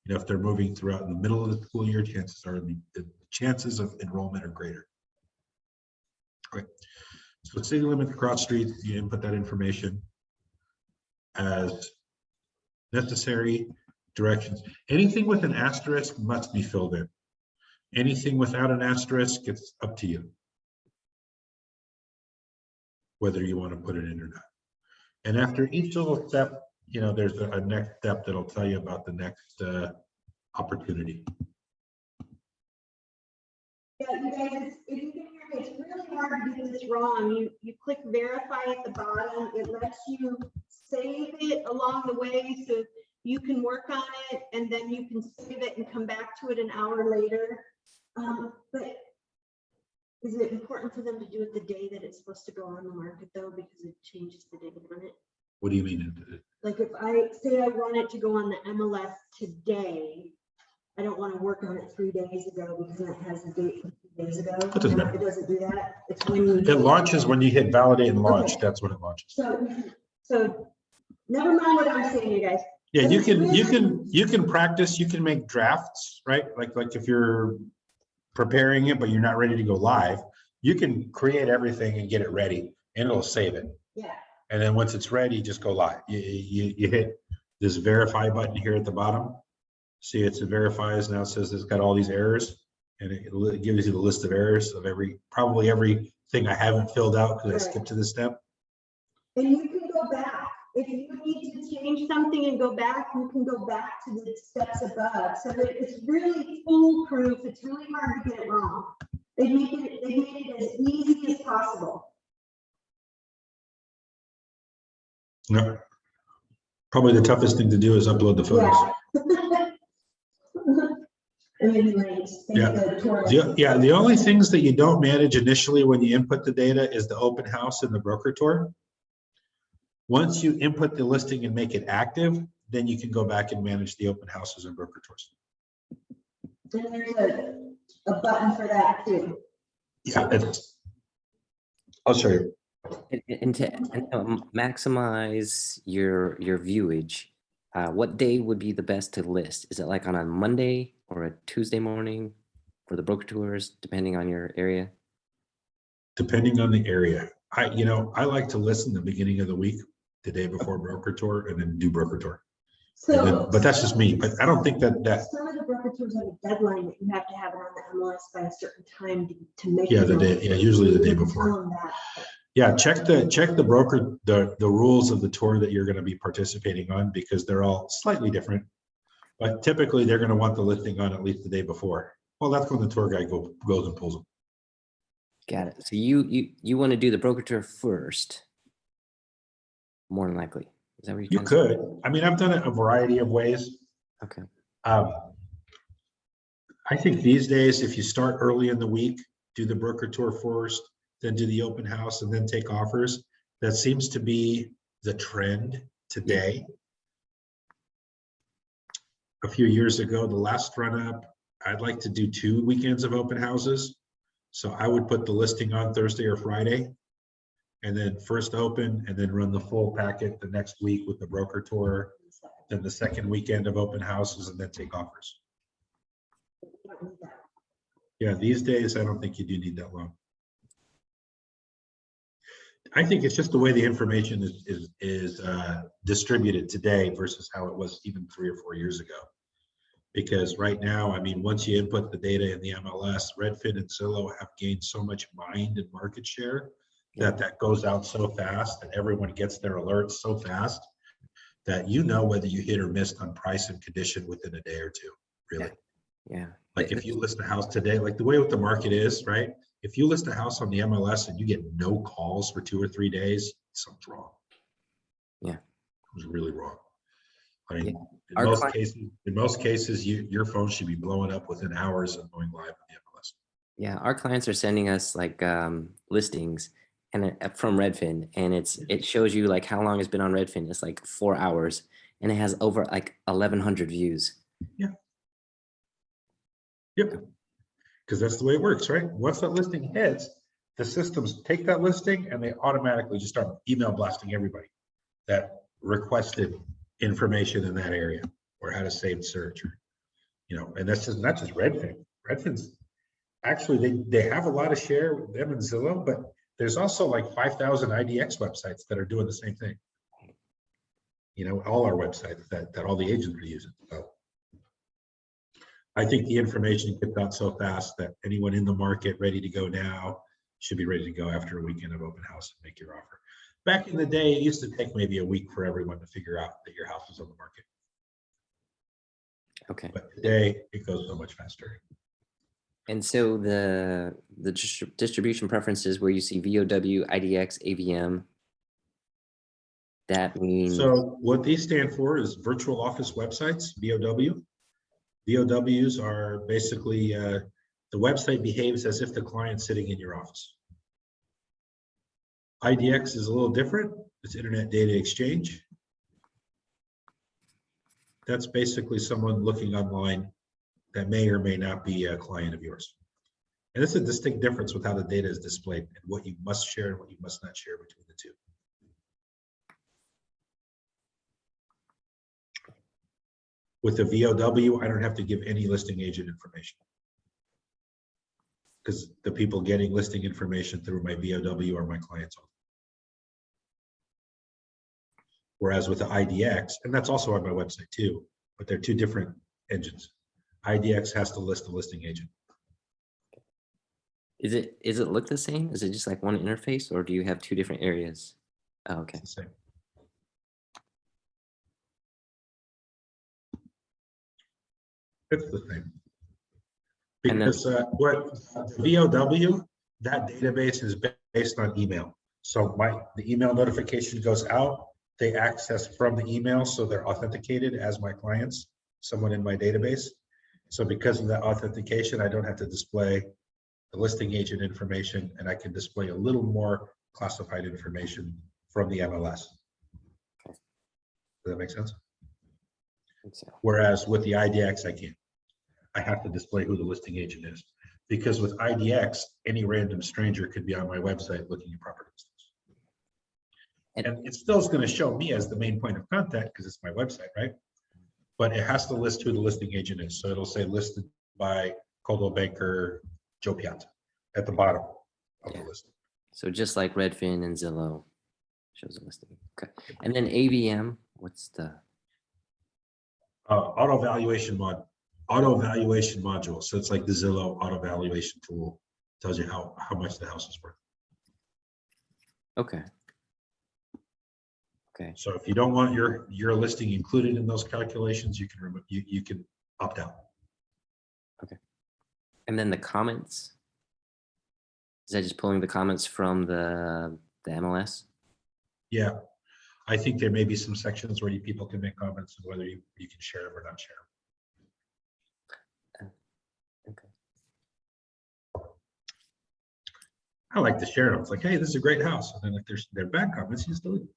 You know, if they're moving throughout in the middle of the school year, chances are the chances of enrollment are greater. Okay, so city limits across streets, you input that information as necessary. Directions. Anything with an asterisk must be filled in. Anything without an asterisk, it's up to you whether you want to put it in or not. And after each little step, you know, there's a next step that'll tell you about the next opportunity. Yeah, you guys, if you can hear me, it's really hard to do this wrong. You click verify at the bottom. It lets you save it along the way. So you can work on it and then you can save it and come back to it an hour later. But is it important for them to do it the day that it's supposed to go on the market though, because it changes the date on it? What do you mean? Like if I say I want it to go on the MLS today, I don't want to work on it 3 days ago because it has the date from 2 days ago. It doesn't matter. It doesn't do that. It's when you. It launches when you hit validate and launch. Okay. That's when it launches. So never mind what I'm saying, you guys. Yeah, you can practice, you can make drafts, right? Like if you're preparing it, but you're not ready to go live, you can create everything and get it ready and it'll save it. Yeah. And then once it's ready, just go live. You hit this verify button here at the bottom. See, it verifies now. It says it's got all these errors and it gives you the list of errors of probably everything I haven't filled out because I skipped to this step. And you can go back. If you need to change something and go back, you can go back to the steps above. So that it's really foolproof. It's really hard to get it wrong. They made it as easy as possible. No. Probably the toughest thing to do is upload the photos. Yeah. And then links. Yeah, the only things that you don't manage initially when you input the data is the open house and the broker tour. Once you input the listing and make it active, then you can go back and manage the open houses and broker tours. And there's a button for that too. Yeah, it is. I'll show you. And to maximize your viewage, what day would be the best to list? Is it like on a Monday or a Tuesday morning for the broker tours, depending on your area? Depending on the area. I like to listen the beginning of the week, the day before broker tour, and then do broker tour. So, but that's just me. But I don't think that some of the broker tours have a deadline that you have to have it on the MLS by a certain time to make. Yeah, usually the day before. Yeah, check the broker, the rules of the tour that you're going to be participating on, because they're all slightly different. But typically they're going to want the listing on at least the day before. Well, that's when the tour guide goes and pulls them. Got it. So you want to do the broker tour first, more than likely. Is that what you could? I mean, I've done it a variety of ways. Okay. I think these days, if you start early in the week, do the broker tour first, then do the open house, and then take offers. That seems to be the trend today. A few years ago, the last run up, I'd like to do 2 weekends of open houses. So I would put the listing on Thursday or Friday, and then first open, and then run the full packet the next week with the broker tour, then the second weekend of open houses, and then take offers. Yeah, these days, I don't think you do need that long. I think it's just the way the information is distributed today versus how it was even 3 or 4 years ago. Because right now, I mean, once you input the data in the MLS, Redfin and Zillow have gained so much mind and market share that goes out so fast, and everyone gets their alerts so fast that whether you hit or missed on price and condition within a day or two, really. Yeah. Like if you list a house today, like the way with the market is, right? If you list a house on the MLS and you get no calls for 2 or 3 days, something's wrong. Yeah. It was really wrong. I mean, Yeah. in most cases, your phone should be blowing up within hours of going live on the MLS. Yeah, our clients are sending us like listings and from Redfin, and it shows you like how long it's been on Redfin. It's like 4 hours, and it has over like 1,100 views. Yeah. Yep. Because that's the way it works, right? Once that listing hits, the systems take that listing and they automatically just start email blasting everybody that requested information in that area or how to save search, or, and that's just not just Redfin. Redfin's actually, they have a lot of share with them and Zillow, but there's also like 5,000 IDX websites that are doing the same thing. All our websites that all the agents are using. So I think the information gets out so fast that anyone in the market ready to go now should be ready to go after a weekend of open house and make your offer. Back in the day, it used to take maybe a week for everyone to figure out that your house was on the market. Okay. But today, it goes so much faster. And so the distribution preferences where you see VOW, IDX, AVM, that means, So what these stand for is virtual office websites, VOW. VOWs are basically, the website behaves as if the client's sitting in your office. IDX is a little different. It's Internet Data Exchange. That's basically someone looking online that may or may not be a client of yours. And it's a distinct difference with how the data is displayed and what you must share and what you must not share between the two. With the VOW, I don't have to give any listing agent information, because the people getting listing information through my VOW are my clients. Whereas with the IDX, and that's also on my website too, but they're two different engines. IDX has to list the listing agent. is it look the same? Is it just like one interface, or do you have two different areas? Oh, okay. It's the same. It's the same. And then- Because what VOW, that database is based on email. So the email notification goes out, they access from the email, so they're authenticated as my clients, someone in my database. So because of that authentication, I don't have to display the listing agent information, and I can display a little more classified information from the MLS. Does that make sense? I think so. Whereas with the IDX, I can't. I have to display who the listing agent is. Because with IDX, any random stranger could be on my website looking at property listings. And it still is going to show me as the main point of contact because it's my website, right? But it has to list who the listing agent is. So it'll say listed by Coldwell Banker Joe Piazza at the bottom of the list. So just like Redfin and Zillow shows a listing. Okay. And then AVM, what's the? Auto valuation module. So it's like the Zillow auto valuation tool. Tells you how much the house is worth. Okay. Okay. So if you don't want your listing included in those calculations, you can remove, you can opt out. Okay. And then the comments. Is that just pulling the comments from the MLS? Yeah, I think there may be some sections where people can make comments and whether you can share them or not share them. Okay. I like to share them. It's like, hey, this is a great house. And then if they're bad comments, you just delete them.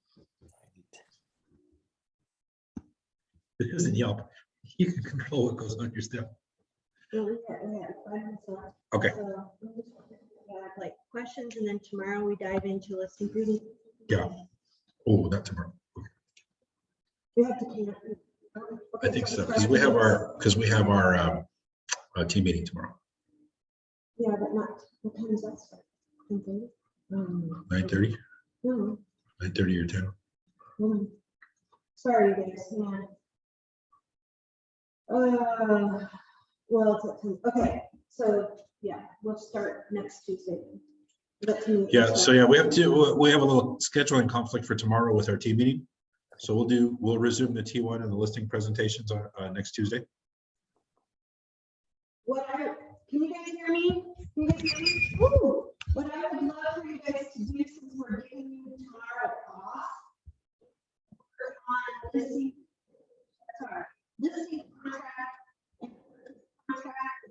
It isn't Yelp. You can control what goes on your stuff. Okay. Like questions, and then tomorrow we dive into listing presentation. Yeah. Oh, not tomorrow. Okay. We have to. I think so, because we have our team meeting tomorrow. Yeah, but not, what time is that start? 10:30? 9:30, No, 9:30 or 10. sorry, you guys, man. Well, it's at 10. Okay, so yeah, we'll start next Tuesday. Yeah, so yeah, we have a little scheduling conflict for tomorrow with our team meeting. So we'll resume the T1 and the listing presentations on next Tuesday. Can you guys hear me? Can you guys hear me? Ooh, what I would love for you guys to do, since we're giving you tomorrow off, on listing contract, if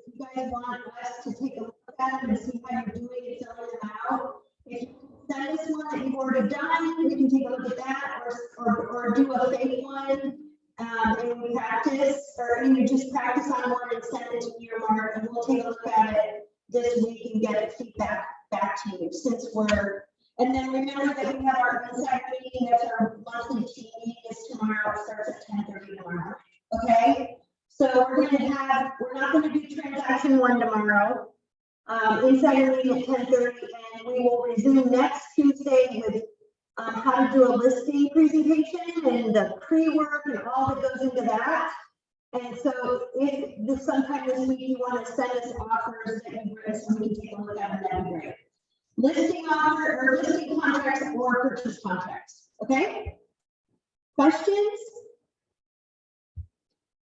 you guys want us to take a look at it and see how you're doing and filling them out. If you send us one that you've already done, we can take a look at that, or do a fake one. And we practice, or you just practice on one and send it to me or Mark, and we'll take a look at it this week and get feedback back to you, since and then remember that we have our inside meeting, that's our monthly team meeting, is tomorrow, it starts at 10:30 tomorrow, okay? So we're not gonna do TransactionOne tomorrow. Inside meeting at 10:30, and we will resume next Tuesday with how to do a listing presentation and the pre-work and all that goes into that. And so if sometime this week you want to send us offers that you read, so we can take a look at it, that'd be great. Listing offer or listing contracts or purchase contracts. Okay? Questions?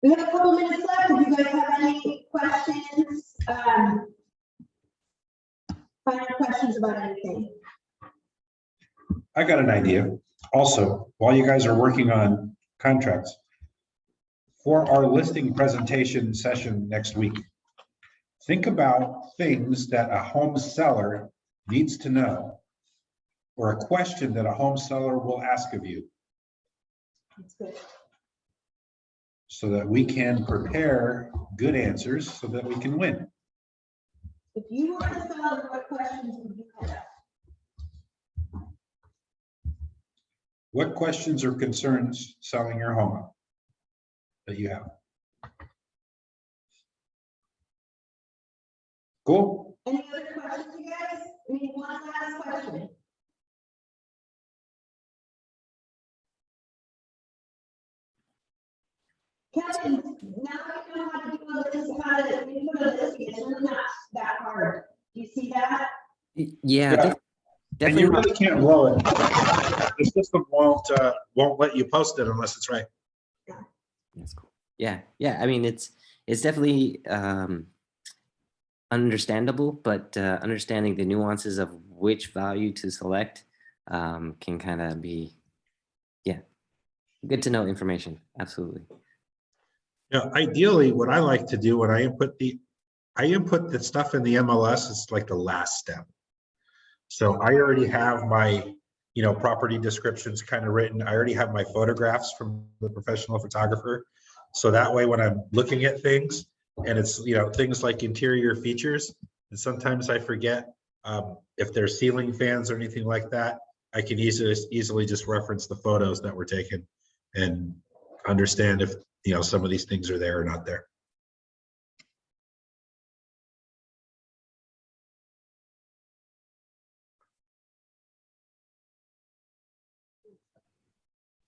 We have a couple minutes left. If you guys have any questions, final questions about anything. I got an idea. Also, while you guys are working on contracts, for our listing presentation session next week, think about things that a home seller needs to know, or a question that a home seller will ask of you, so that we can prepare good answers so that we can win. If you want to sell, what questions would you have? What questions or concerns selling your home that you have? Cool. Any other questions, you guys? We need one last question. Kevin, now you know how to do a list, how to put a list, it's really not that hard. Do you see that? Yeah, Yeah. And definitely. you not- really can't blow it. The system won't let you post it unless it's right. That's cool. Yeah, yeah. I mean, it's definitely understandable, but understanding the nuances of which value to select can kind of be, yeah, good to know information. Absolutely. Yeah, ideally, what I like to do when I input the stuff in the MLS, it's like the last step. So I already have my, property descriptions kind of written. I already have my photographs from the professional photographer. So that way, when I'm looking at things and it's, things like interior features, and sometimes I forget if there's ceiling fans or anything like that, I can easily just reference the photos that were taken and understand if, some of these things are there or not there.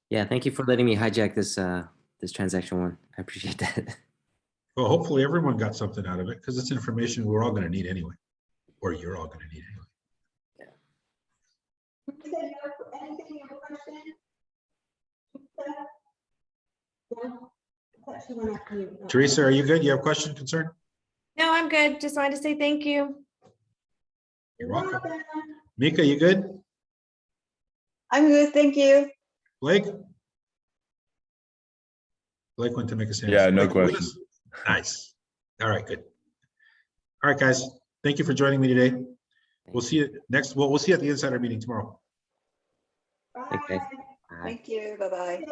Yeah, thank you for letting me hijack this transaction one. I appreciate that. Well, hopefully everyone got something out of it, because it's information we're all going to need anyway, or you're all going to need anyway. Anything you have a question? No? I thought she went after you. Teresa, are you good? You have a question, concern? No, I'm good. Just wanted to say thank you. You're welcome. Mika, you good? I'm good, thank you. Blake? Blake went to make a sandwich. Yeah, no Blake, you with questions. us? Nice. All right, good. All right, guys. Thank you for joining me today. We'll see you next. Well, we'll see you at the insider meeting tomorrow. Thanks, guys. Thank you, bye-bye.